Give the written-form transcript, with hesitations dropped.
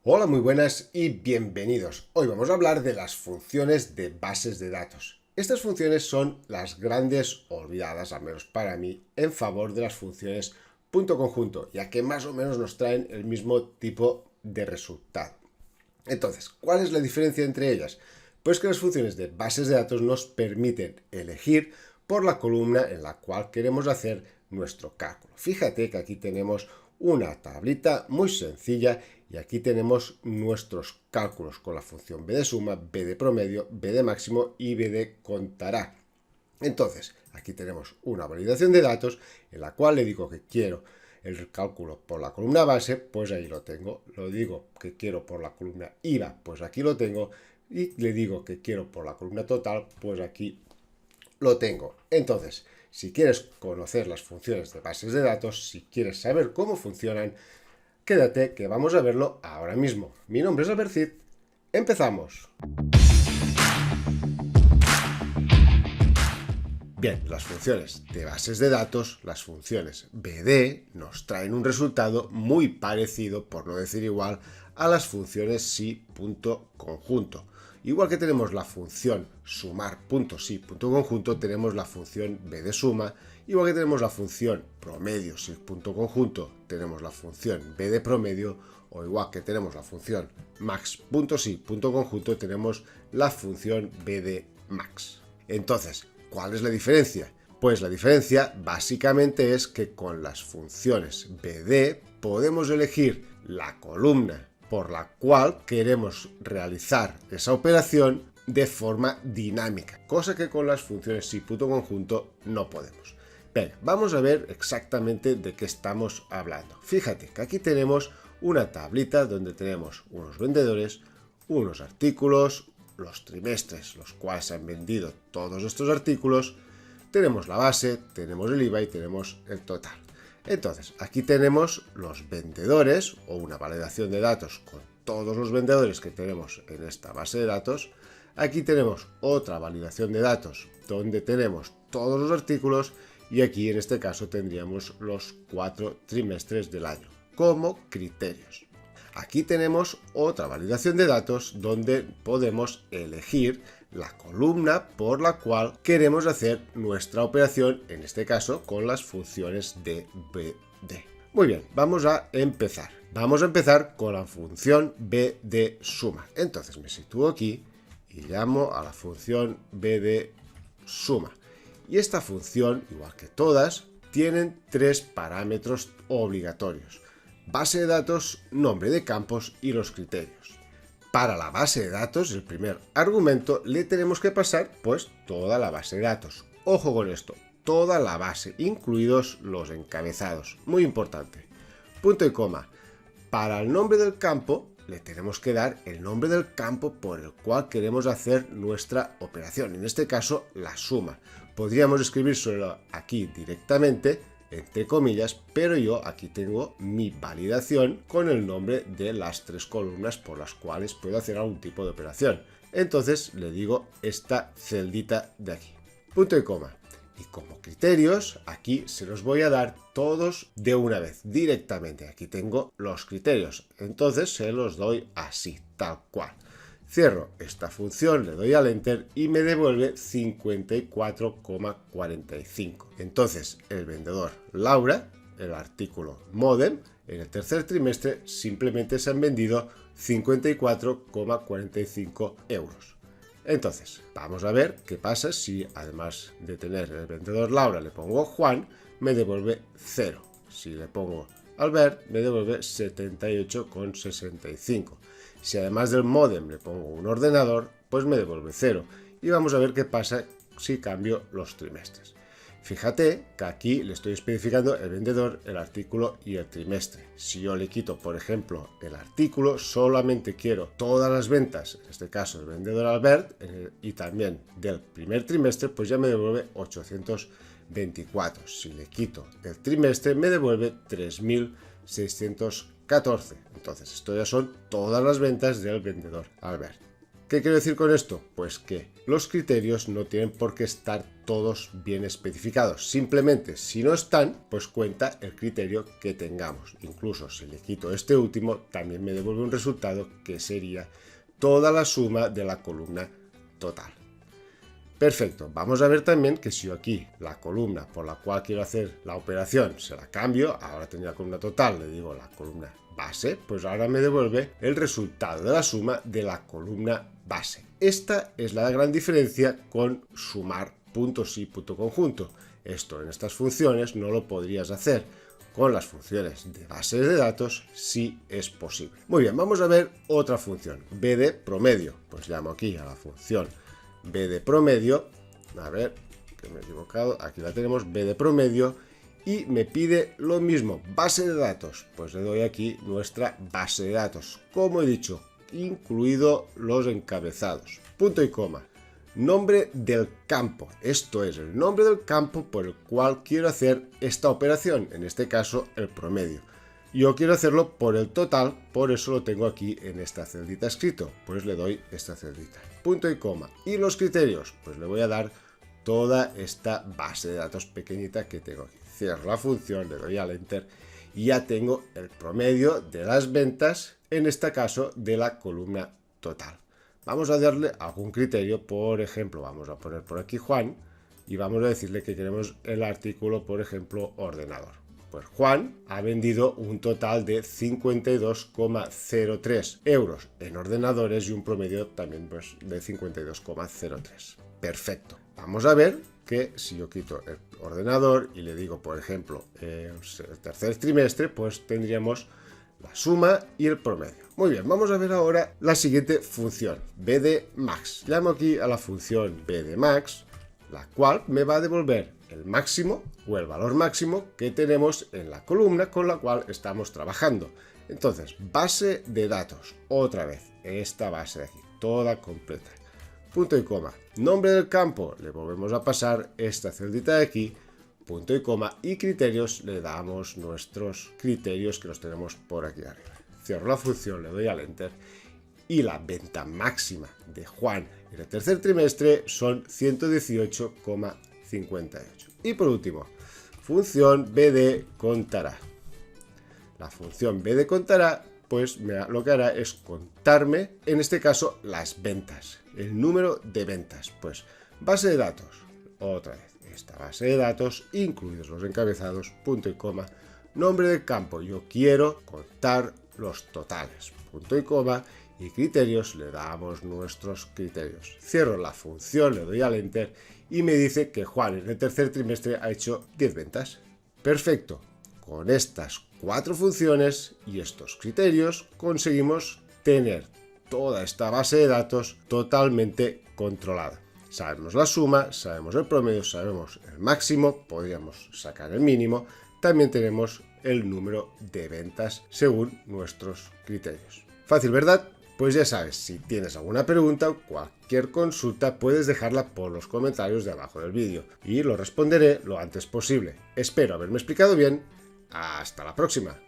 Hola, muy buenas y bienvenidos. Hoy vamos a hablar de las funciones de bases de datos. Estas funciones son las grandes olvidadas, al menos para mí, en favor de las funciones punto conjunto, ya que más o menos nos traen el mismo tipo de resultado. Entonces, ¿cuál es la diferencia entre ellas? Pues que las funciones de bases de datos nos permiten elegir por la columna en la cual queremos hacer nuestro cálculo. Fíjate que aquí tenemos una tablita muy sencilla y aquí tenemos nuestros cálculos con la función b de suma, b de promedio, b de máximo y b de contará. Entonces, aquí tenemos una validación de datos en la cual le digo que quiero el cálculo por la columna base, pues ahí lo tengo. Lo digo que quiero por la columna IVA, pues aquí lo tengo. Y le digo que quiero por la columna total, pues aquí lo tengo. Entonces, si quieres conocer las funciones de bases de datos, si quieres saber cómo funcionan, quédate que vamos a verlo ahora mismo. Mi nombre es Albert Cid. ¡Empezamos! Bien, las funciones de bases de datos, las funciones BD, nos traen un resultado muy parecido, por no decir igual, a las funciones si.conjunto. Igual que tenemos la función sumar.si.conjunto, tenemos la función b de suma. Igual que tenemos la función promedio si.conjunto, tenemos la función b de promedio. O igual que tenemos la función max.si.conjunto, tenemos la función b de max. Entonces, ¿cuál es la diferencia? Pues la diferencia básicamente es que con las funciones BD podemos elegir la columna por la cual queremos realizar esa operación de forma dinámica, cosa que con las funciones si.conjunto no podemos. Venga, vamos a ver exactamente de qué estamos hablando. Fíjate que aquí tenemos una tablita donde tenemos unos vendedores, unos artículos, los trimestres, los cuales han vendido todos estos artículos, tenemos la base, tenemos el IVA y tenemos el total. Entonces, aquí tenemos los vendedores o una validación de datos con todos los vendedores que tenemos en esta base de datos. Aquí tenemos otra validación de datos donde tenemos todos los artículos y aquí en este caso tendríamos los 4 trimestres del año como criterios. Aquí tenemos otra validación de datos donde podemos elegir la columna por la cual queremos hacer nuestra operación, en este caso con las funciones de BD. Muy bien, vamos a empezar. Vamos a empezar con la función b de suma. Entonces me sitúo aquí y llamo a la función b de suma. Y esta función, igual que todas, tienen tres parámetros obligatorios: base de datos, nombre de campos y los criterios. Para la base de datos, el primer argumento, le tenemos que pasar pues toda la base de datos. Ojo con esto, toda la base, incluidos los encabezados. Muy importante. Punto y coma. Para el nombre del campo, le tenemos que dar el nombre del campo por el cual queremos hacer nuestra operación. En este caso, la suma. Podríamos escribir solo aquí directamente, entre comillas, pero yo aquí tengo mi validación con el nombre de las tres columnas por las cuales puedo hacer algún tipo de operación. Entonces le digo esta celdita de aquí. Punto y coma. Y como criterios, aquí se los voy a dar todos de una vez, directamente. Aquí tengo los criterios, entonces se los doy así, tal cual. Cierro esta función, le doy al Enter y me devuelve 54,45. Entonces, el vendedor Laura, el artículo Modem, en el tercer trimestre simplemente se han vendido 54,45 euros. Entonces, vamos a ver qué pasa si, además de tener el vendedor Laura, le pongo Juan, me devuelve 0. Si le pongo Albert, me devuelve 78,65. Si además del módem le pongo un ordenador, pues me devuelve 0. Y vamos a ver qué pasa si cambio los trimestres. Fíjate que aquí le estoy especificando el vendedor, el artículo y el trimestre. Si yo le quito, por ejemplo, el artículo, solamente quiero todas las ventas, en este caso el vendedor Albert, y también del primer trimestre, pues ya me devuelve 824. Si le quito el trimestre, me devuelve 3614. Entonces, esto ya son todas las ventas del vendedor Albert. ¿Qué quiero decir con esto? Pues que los criterios no tienen por qué estar todos bien especificados. Simplemente, si no están, pues cuenta el criterio que tengamos. Incluso si le quito este último, también me devuelve un resultado que sería toda la suma de la columna total. Perfecto, vamos a ver también que si yo aquí la columna por la cual quiero hacer la operación se la cambio, ahora tenía la columna total, le digo la columna base, pues ahora me devuelve el resultado de la suma de la columna base. Esta es la gran diferencia con sumar puntos y punto conjunto. Esto en estas funciones no lo podrías hacer. Con las funciones de bases de datos sí es posible. Muy bien, vamos a ver otra función, b de promedio. Pues llamo aquí a la función b de promedio, a ver, que me he equivocado, aquí la tenemos, b de promedio, y me pide lo mismo, base de datos, pues le doy aquí nuestra base de datos, como he dicho, incluido los encabezados, punto y coma, nombre del campo, esto es el nombre del campo por el cual quiero hacer esta operación, en este caso el promedio. Yo quiero hacerlo por el total, por eso lo tengo aquí en esta celdita escrito, pues le doy esta celdita, punto y coma. Y los criterios, pues le voy a dar toda esta base de datos pequeñita que tengo aquí. Cierro la función, le doy al enter y ya tengo el promedio de las ventas, en este caso de la columna total. Vamos a darle algún criterio, por ejemplo, vamos a poner por aquí Juan y vamos a decirle que queremos el artículo, por ejemplo, ordenador. Pues Juan ha vendido un total de 52,03 euros en ordenadores y un promedio también pues, de 52,03. Perfecto. Vamos a ver que si yo quito el ordenador y le digo, por ejemplo, el tercer trimestre, pues tendríamos la suma y el promedio. Muy bien, vamos a ver ahora la siguiente función, bdmax. Llamo aquí a la función bdmax, la cual me va a devolver el máximo o el valor máximo que tenemos en la columna con la cual estamos trabajando. Entonces, base de datos, otra vez, esta base de aquí, toda completa. Punto y coma. Nombre del campo, le volvemos a pasar esta celdita de aquí, punto y coma, y criterios, le damos nuestros criterios que los tenemos por aquí arriba. Cierro la función, le doy al enter y la venta máxima de Juan en el tercer trimestre son 118,58. Y por último, función bd contará. La función bd contará, pues lo que hará es contarme, en este caso, las ventas, el número de ventas. Pues base de datos, otra vez, esta base de datos, incluidos los encabezados, punto y coma, nombre del campo, yo quiero contar los totales, punto y coma, y criterios, le damos nuestros criterios. Cierro la función, le doy al enter y me dice que Juan en el tercer trimestre ha hecho 10 ventas. Perfecto. Con estas 4 funciones y estos criterios conseguimos tener toda esta base de datos totalmente controlada. Sabemos la suma, sabemos el promedio, sabemos el máximo, podríamos sacar el mínimo, también tenemos el número de ventas según nuestros criterios. Fácil, ¿verdad? Pues ya sabes, si tienes alguna pregunta o cualquier consulta puedes dejarla por los comentarios de abajo del vídeo y lo responderé lo antes posible. Espero haberme explicado bien. Hasta la próxima.